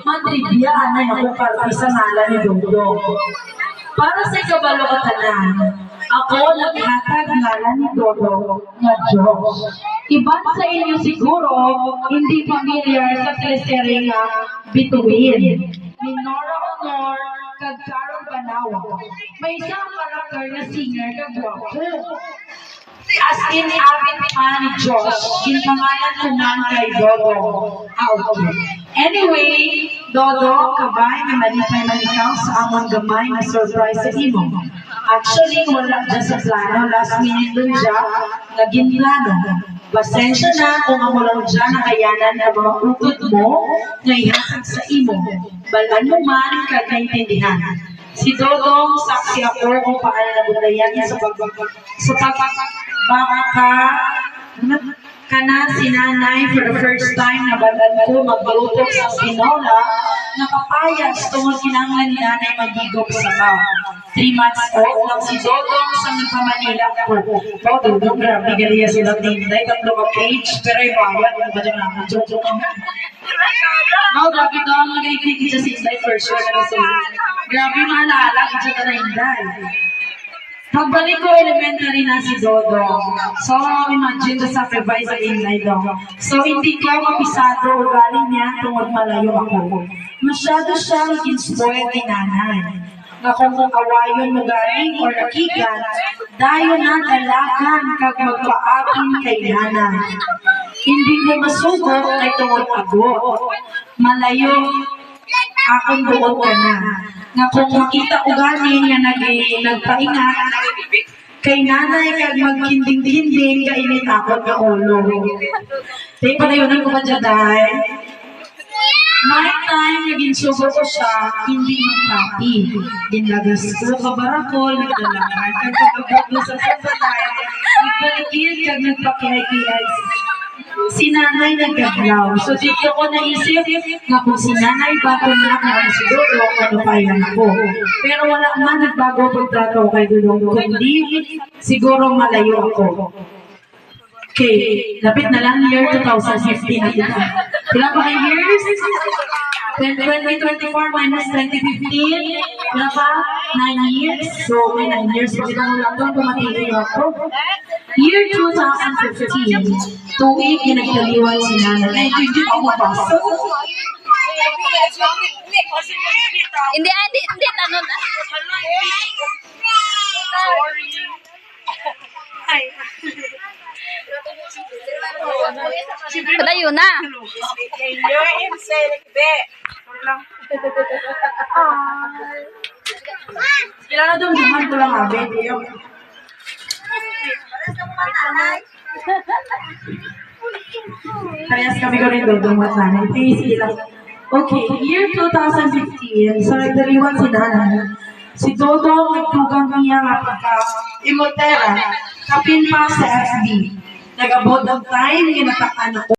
Matribya na ako para sa ngalan ni Dodong. Para sa kabalo ko tanan, ako naghatag ngalan ni Dodong nga Diyos. Iban sa inyo siguro, hindi familiar sa teleserye nga Bituin. Minora Honor, kag Carol Banawa. May isang karakter na singer kag gwapo. As in, amin pa ni Diyos, ginpangalan ko man kay Dodo. Anyway, Dodo, kabay na malipay-malikaw sa among gamay na surprise sa imo. Actually, wala dyan sa plano. Last minute dun siya, naging plano. Pasensya na kung amo lang dyan nakayanan na mga utod mo na ihatag sa imo. Balan mo man kag naintindihan. Si Dodong, saksi ako kung paano nabundayan sa kana si nanay for the first time na balan ko magbalutok sa sinola na papayas tungod kinanglan ni nanay magigop sa baw. 3 months old lang si Dodong sa Manila ko. Dodong, grabe galiya sila tinday. 3 ka page, pero ibayad. Ano ba dyan naman? Joke. No, grabe daw ang nag-ikikita sa Inday first year na sila. Grabe maalala, kita ka na Inday. Pagbalik ko, elementary na si Dodong. So, imagine the sacrifice sa Inday daw. So, hindi ko mapisado o galing niya tungod malayo ako. Masyado siyang in-spoiled ni nanay. Na kung awayon mo galing o nakikan, dayo na dalakan kag magpaapin kay nanay. Hindi mo masugo kay tungod agot. Malayo akong buot ka na. Nga kung makita o galing nga nagpaingat, kay nanay kag magkinding-dinding kainit ako ka ulo. Tayo pa na yun ko pa dyan dahil. My time, naging sugo ko siya, hindi magpapi. Ginlagas ko, kabarakol, nagdalakan, kagkagabot mo sa sasatay, nagbalikid, kag nagpakihay-kihay. Si nanay nagkaglaw. So dito ko naisip na kung si nanay bago na ako si Dodong, ano pa yan ako. Pero wala man nagbago pagtrato kay Dodong, kundi siguro malayo ako. Okay, lapit na lang year 2015 na ito. Ilang pa kayo years? 2024 minus 2015. Ilang pa? 9 years. So, may 9 years. Pag itang ulang doon, pumatili ako. Year 2015. Tuwing pinagdaliwan si nanay. Ay, hindi ako mapasok. Hindi, tanong. Sorry. Ay. Padayo na. Kailangan doon naman ko lang abet. Parehas kami ko rin doon at nanay. Sige lang. Okay, year 2015, so nagdaliwan si nanay. Si Dodong nagtugang niya nga pagka-imotera, kapin pa sa FB. Nag-abot ang time, ginatakan ako.